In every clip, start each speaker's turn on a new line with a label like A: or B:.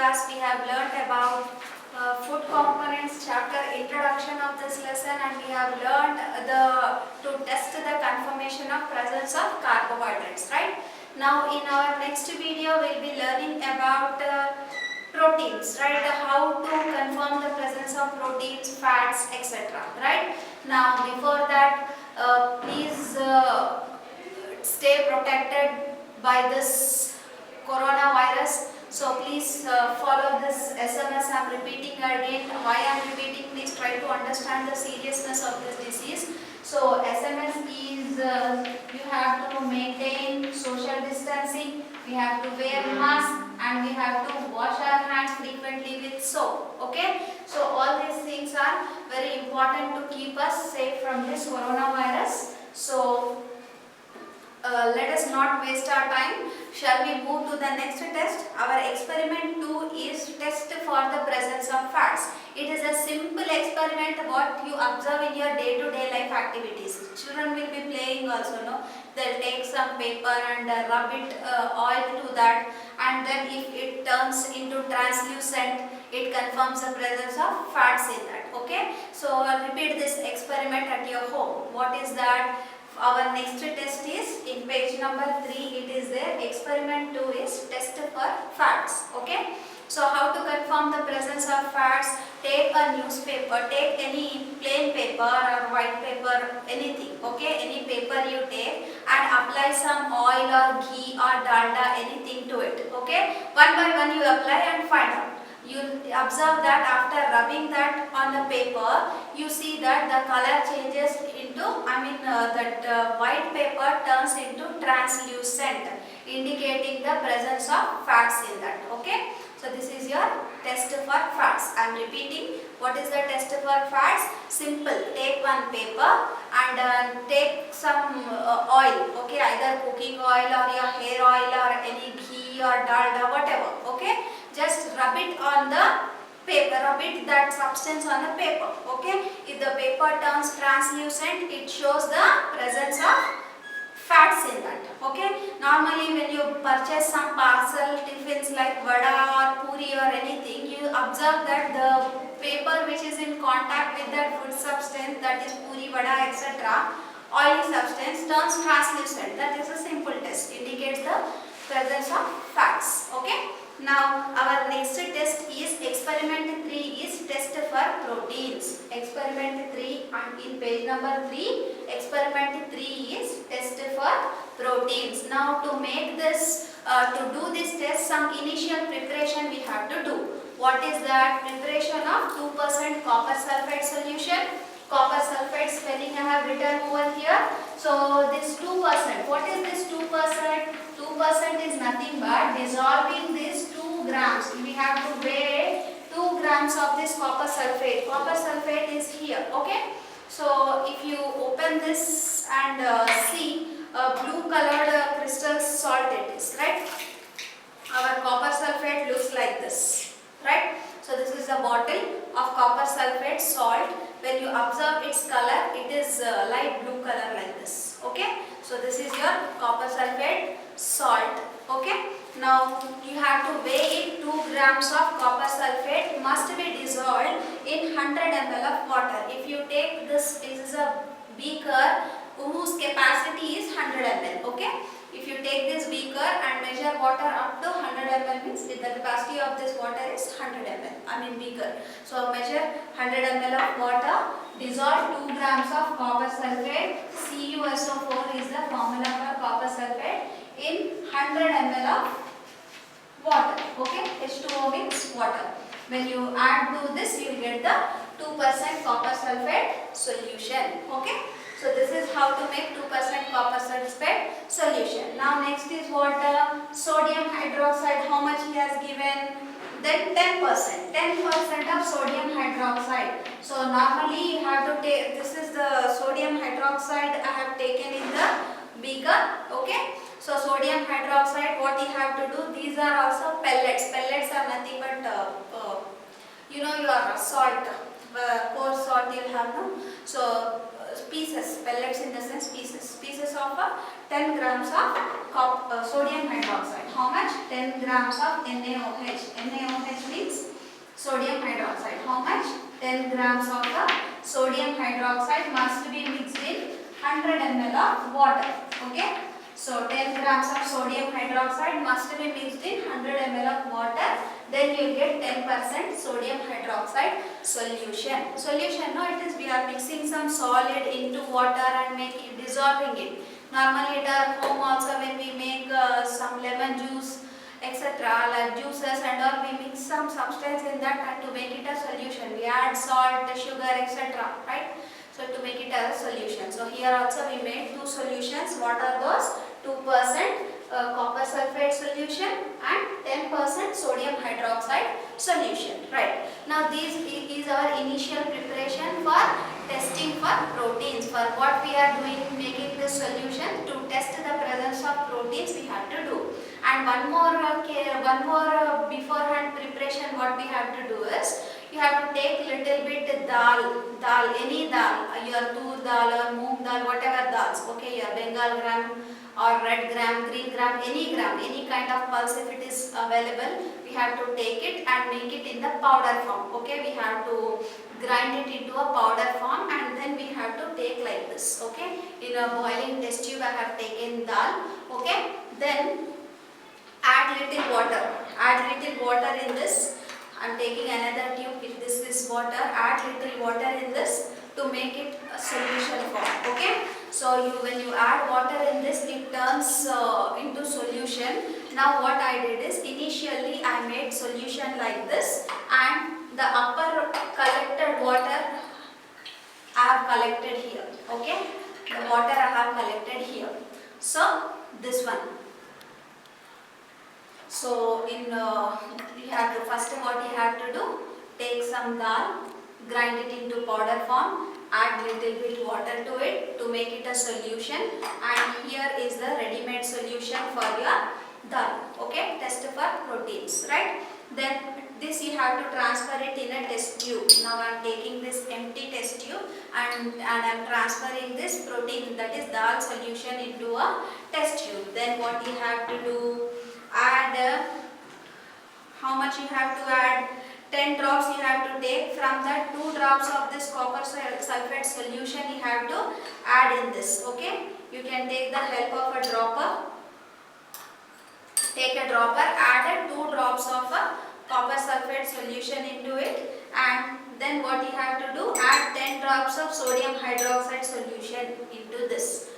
A: class we have learnt about food components chapter introduction of this lesson, and we have learnt to test the confirmation of presence of carbohydrates, right? Now in our next video we will be learning about proteins, right? How to confirm the presence of proteins, fats, etc. Right? Now before that, please stay protected by this coronavirus. So please follow this SMS. I am repeating again. Why I am repeating? Please try to understand the seriousness of this disease. So SMS is you have to maintain social distancing, we have to wear mask, and we have to wash our hands frequently with soap. Okay? So all these things are very important to keep us safe from this coronavirus. So let us not waste our time. Shall we move to the next test? Our experiment 2 is test for the presence of fats. It is a simple experiment what you observe in your day-to-day life activities. Children will be playing also, no? They'll take some paper and rub it oil to that, and then if it turns into translucent, it confirms the presence of fats in that. Okay? So repeat this experiment at your home. What is that? Our next test is in page number 3. It is there. Experiment 2 is test for fats. Okay. So how to confirm the presence of fats? Take a newspaper. Take any plain paper or white paper, anything. Okay. Any paper you take and apply some oil or ghee or dalda, anything to it. Okay. One by one you apply and find out. You observe that after rubbing that on the paper, you see that the color changes into, that white paper turns into translucent, indicating the presence of fats in that. Okay. So this is your test for fats. I am repeating. What is the test for fats? Simple. Take one paper and take some oil. Okay. Either cooking oil or your hair oil or any ghee or dalda, whatever. Okay. Just rub it on the paper, rub it that substance on the paper. Okay. If the paper turns translucent, it shows the presence of fats in that. Okay. Normally when you purchase some parcel tiffins like vada or puri or anything, you observe that the paper which is in contact with that food substance, that is puri, vada, etc., oily substance, turns translucent. That is a simple test, indicates the presence of fats. Okay. Now our next test is experiment 3 is test for proteins. Experiment 3, and in page number 3, experiment 3 is test for proteins. Now to make this, to do this test, some initial preparation we have to do. What is that? Preparation of 2% copper sulfate solution. Copper sulfate spelling I have written over here. So this 2%, what is this 2%? 2% is nothing but dissolving this 2 grams. We have to weigh 2 grams of this copper sulfate. Copper sulfate is here. Okay. So if you open this and see blue colored crystal salt it is, right? Our copper sulfate looks like this, right? So this is a bottle of copper sulfate salt. When you observe its color, it is light blue color like this. Okay. So this is your copper sulfate salt. Okay. Now you have to weigh it. 2 grams of copper sulfate must be dissolved in 100 ml of water. If you take this is a beaker whose capacity is 100 ml. Okay. If you take this beaker and measure water up to 100 ml, means the capacity of this water is 100 ml. Beaker. So measure 100 ml of water, dissolve 2 grams of copper sulfate. CuSO4 is the formula for copper sulfate in 100 ml of water. Okay, H2O means water. When you add to this, you will get the 2% copper sulfate solution. Okay. So this is how to make 2% copper sulfate solution. Now next is what? Sodium hydroxide. How much he has given? Then 10%. 10% of sodium hydroxide. So normally you have to take, this is the sodium hydroxide I have taken in the beaker. Okay. So sodium hydroxide, what you have to do? These are also pellets. Pellets are nothing but your salt, coarse salt you have, no? So pieces, pellets in the sense pieces of 10 grams of sodium hydroxide. How much? 10 grams of NaOH. NaOH means sodium hydroxide. How much? 10 grams of the sodium hydroxide must be mixed in 100 ml of water. Okay. So 10 grams of sodium hydroxide must be mixed in 100 ml of water. Then you will get 10% sodium hydroxide solution. Solution, no, it is we are mixing some solid into water and dissolving it. Normally at our home also when we make some lemon juice, etc., like juices and all, we mix some substance in that and to make it a solution. We add salt, sugar, etc., right? So to make it as a solution. So here also we made two solutions. What are those? 2% copper sulfate solution and 10% sodium hydroxide solution. Right. Now this is our initial preparation for testing for proteins. For what we are doing, making this solution to test the presence of proteins we have to do. And one more beforehand preparation what we have to do is, you have to take little bit dal, any dal, your tur dal or moong dal, whatever dals, okay, your Bengal gram or red gram, green gram, any kind of pulse if it is available, we have to take it and make it in the powder form, okay, we have to grind it into a powder form and then we have to take like this, okay, in a boiling test tube I have taken dal, okay, then add little water in this. I am taking another tube with this water, add little water in this to make it a solution form, okay. So when you add water in this, it turns into solution. Now what I did is, initially I made solution like this and the upper collected water I have collected here, okay. The water I have collected here. So this one. So you have to, first what you have to do, take some dal, grind it into powder form, add little bit water to it to make it a solution, and here is the ready-made solution for your dal, okay, test for proteins, right. Then this you have to transfer it in a test tube. Now I am taking this empty test tube and I am transferring this protein, that is dal solution, into a test tube. Then what you have to do, add, how much you have to add, 10 drops you have to take, from that 2 drops of this copper sulfate solution you have to add in this, okay. You can take the help of a dropper, take a dropper, add 2 drops of a copper sulfate solution into it, and then what you have to do, add 10 drops of sodium hydroxide solution into this.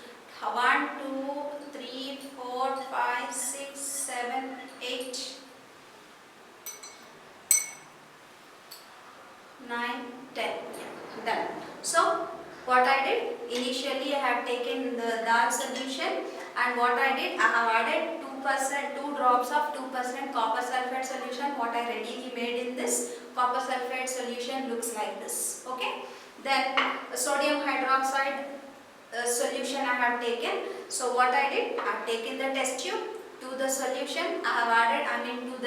A: 1, 2, 3, 4, 5, 6, 7, 8, 9, 10. Done. So what I did, initially I have taken the dal solution, and what I did, I have added 2 drops of 2% copper sulfate solution. What I readily made in this copper sulfate solution looks like this, okay. Then sodium hydroxide solution I have taken. So what I did, I have taken the test tube, to the solution I have added, to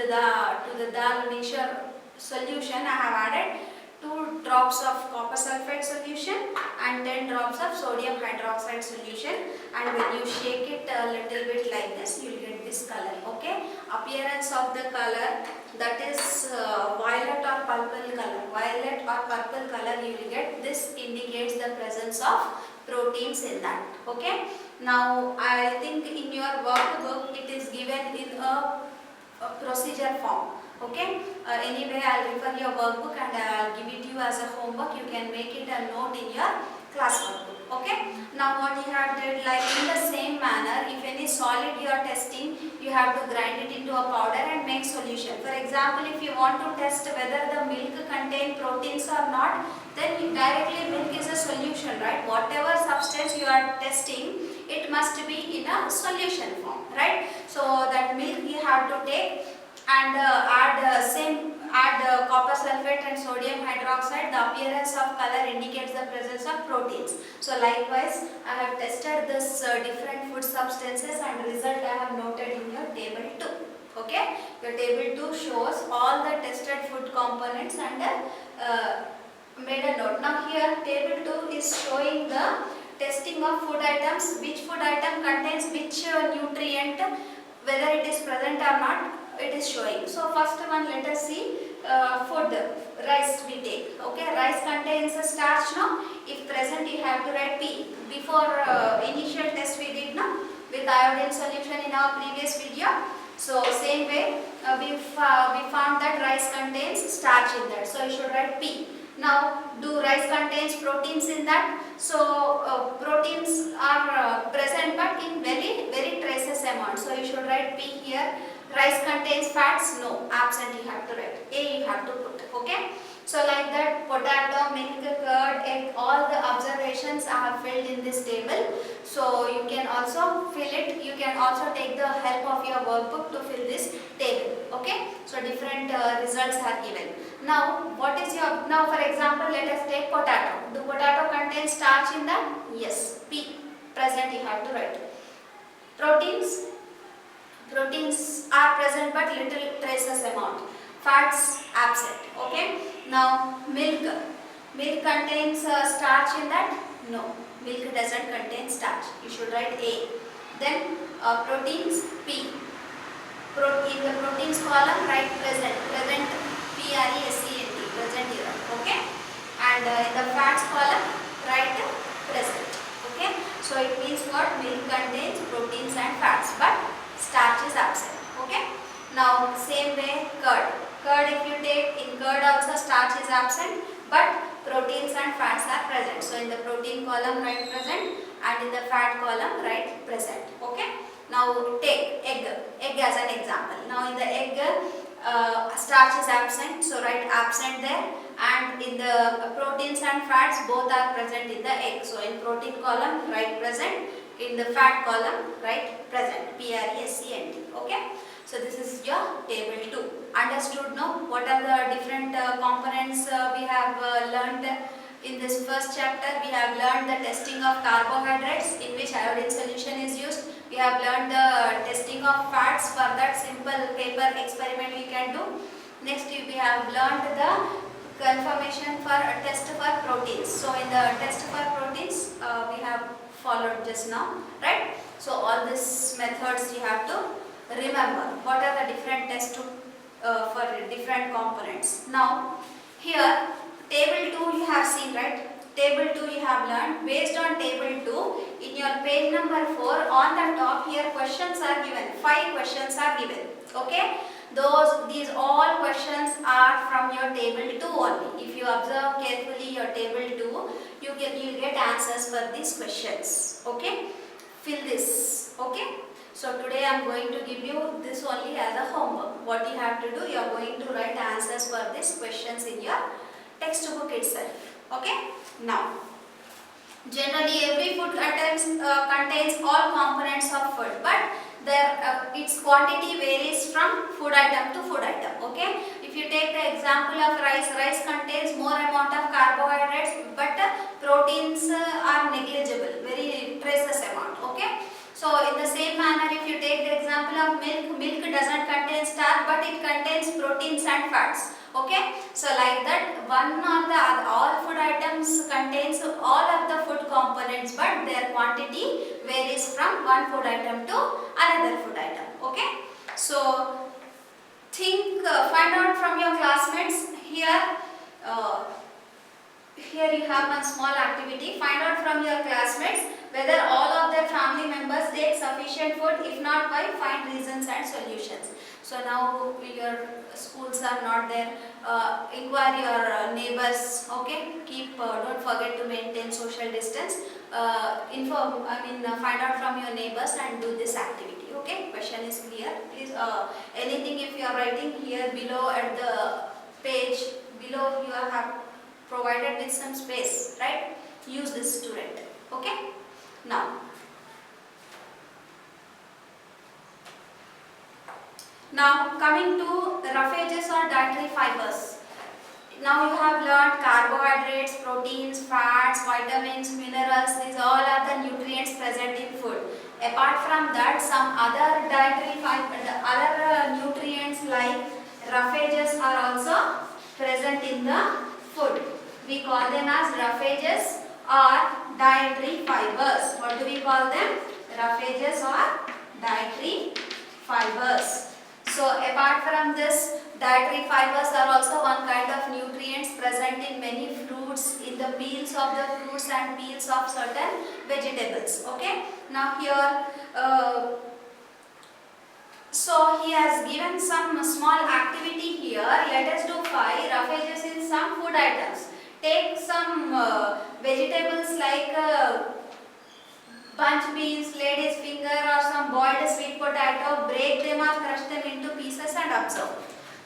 A: the dal mixture solution I have added 2 drops of copper sulfate solution and 10 drops of sodium hydroxide solution, and when you shake it a little bit like this, you will get this color, okay. Appearance of the color, that is violet or purple color you will get. This indicates the presence of proteins in that, okay. Now I think in your workbook it is given in a procedure form, okay. Anyway, I will refer your workbook and I will give it to you as a homework. You can make it a note in your class workbook, okay. Now what you have did, like in the same manner, if any solid you are testing, you have to grind it into a powder and make solution. For example, if you want to test whether the milk contain proteins or not, then directly milk is a solution, right. Whatever substance you are testing, it must be in a solution form, right. So that milk you have to take and add copper sulfate and sodium hydroxide. The appearance of color indicates the presence of proteins. So likewise, I have tested this different food substances, and result I have noted in your table 2. Okay, your table 2 shows all the tested food components and made a note. Now here table 2 is showing the testing of food items, which food item contains which nutrient, whether it is present or not, it is showing. So first one, let us see food, rice we take. Okay, rice contains a starch, no? If present, you have to write P. Before initial test we did, no? With iodine solution in our previous video. So same way, we found that rice contains starch in that. So you should write P. Now, do rice contains proteins in that? So proteins are present, but in very traces amount. So you should write P here. Rice contains fats? No, absent you have to write. A you have to put. Okay. So like that, potato, milk, curd, egg, all the observations I have filled in this table. So you can also fill it. You can also take the help of your workbook to fill this table. Okay. So different results are given. Now what is your, now for example let us take potato. Do potato contain starch in that? Yes. P. Present you have to write. Proteins. Proteins are present but little traces amount. Fats absent. Okay. Now milk. Milk contains starch in that? No. Milk doesn't contain starch. You should write A. Then proteins P. In the proteins column write present. Present PRESENT. Present here. Okay. And in the fats column write present. Okay. So it means what? Milk contains proteins and fats, but starch is absent. Okay. Now same way curd. Curd, if you take, in curd also starch is absent, but proteins and fats are present. So in the protein column write present, and in the fat column write present. Okay. Now take egg. Egg as an example. Now in the egg starch is absent, so write absent there, and in the proteins and fats both are present in the egg. So in protein column write present, in the fat column write present. PRESENT. Okay. So this is your table 2. Understood now? What are the different components we have learned in this first chapter? We have learned the testing of carbohydrates, in which iodine solution is used. We have learned the testing of fats. For that simple paper experiment we can do. Next we have learned the confirmation for a test for proteins. So in the test for proteins we have followed just now, right? So all these methods you have to remember. What are the different tests for different components? Now here table 2 you have seen, right? Table 2 you have learned. Based on table 2, in your page number 4 on the top here questions are given. 5 questions are given. Okay. These all questions are from your table 2 only. If you observe carefully your table 2, you get answers for these questions. Okay. Fill this. Okay. So today I am going to give you this only as a homework. What you have to do, you are going to write answers for these questions in your textbook itself. Okay. Now, generally every food contains all components of food, but its quantity varies from food item to food item. Okay. If you take the example of rice, rice contains more amount of carbohydrates, but proteins are negligible, very traces amount. Okay. So in the same manner, if you take the example of milk, milk doesn't contain starch, but it contains proteins and fats. Okay. So like that, one or the other, all food items contains all of the food components, but their quantity varies from one food item to another food item. Okay. So find out from your classmates here. Here you have one small activity. Find out from your classmates whether all of their family members take sufficient food. If not, why? Find reasons and solutions. So now your schools are not there. Inquire your neighbors. Okay. Don't forget to maintain social distance. Find out from your neighbors and do this activity. Okay. Question is clear. Please, anything if you are writing here below at the page below, you have provided with some space, right? Use this to write. Okay. Now coming to roughages or dietary fibers. Now you have learned carbohydrates, proteins, fats, vitamins, minerals. These all are the nutrients present in food. Apart from that, some other dietary other nutrients like roughages are also present in the food. We call them as roughages or dietary fibers. What do we call them? Roughages or dietary fibers. So apart from this, dietary fibers are also one kind of nutrients present in many fruits, in the peels of the fruits and peels of certain vegetables. Okay. Now here, so he has given some small activity here. Let us do 5 roughages in some food items. Take some vegetables like bunch beans, lady's finger or some boiled sweet potato, break them or crush them into pieces and observe.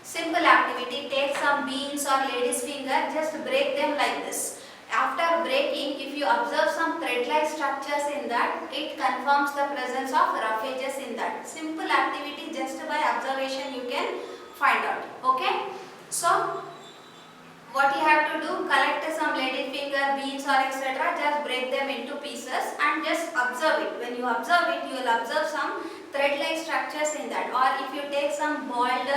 A: Simple activity, take some beans or lady's finger, just break them like this. After breaking, if you observe some thread-like structures in that, it confirms the presence of rough edges in that. Simple activity, just by observation you can find out. Okay? So, what you have to do, collect some lady finger, beans or etc. Just break them into pieces and just observe it. When you observe it, you will observe some thread-like structures in that. Or if you take some boiled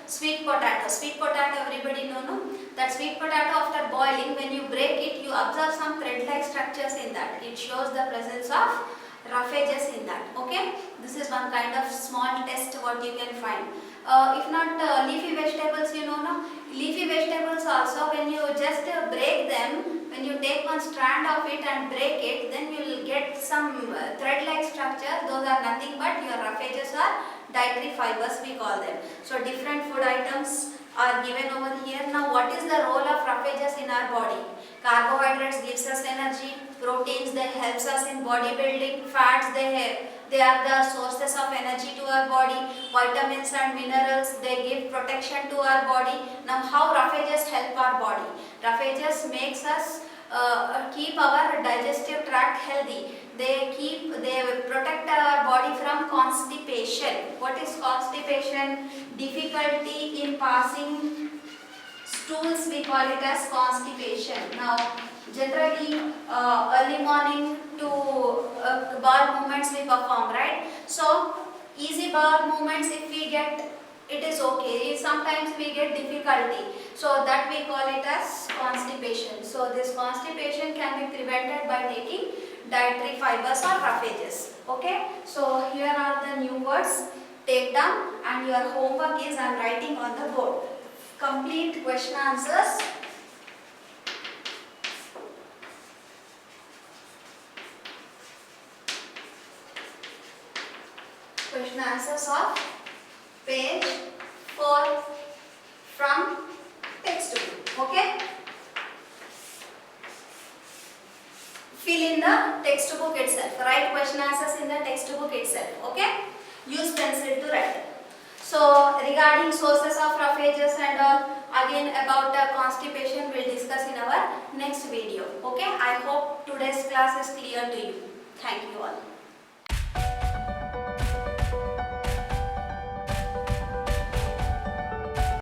A: sweet potato everybody know, no? That sweet potato after boiling, when you break it, you observe some thread-like structures in that. It shows the presence of rough edges in that. Okay, this is one kind of small test what you can find. If not leafy vegetables, you know, no? Leafy vegetables also, when you just break them, when you take one strand of it and break it, then you will get some thread-like structure. Those are nothing but your rough edges or dietary fibers we call them. So different food items are given over here. Now what is the role of rough edges in our body? Carbohydrates gives us energy, proteins they helps us in bodybuilding, fats they are the sources of energy to our body, vitamins and minerals they give protection to our body. Now how rough edges help our body? Rough edges makes us keep our digestive tract healthy. They protect our body from constipation. What is constipation? Difficulty in passing stools, we call it as constipation. Now generally early morning to bowel movements we perform, right? So easy bowel movements if we get, it is okay. Sometimes we get difficulty, so that we call it as constipation. So this constipation can be prevented by taking dietary fibers or rough edges. Okay, so here are the new words. Take down, and your homework is I am writing on the board. Complete question answers. Question answers of page 4 from textbook. Okay. Fill in the textbook itself. Write question answers in the textbook itself. Okay. Use pencil to write. So regarding sources of rough edges and all, again about constipation we'll discuss in our next video. Okay. I hope today's class is clear to you. Thank you all.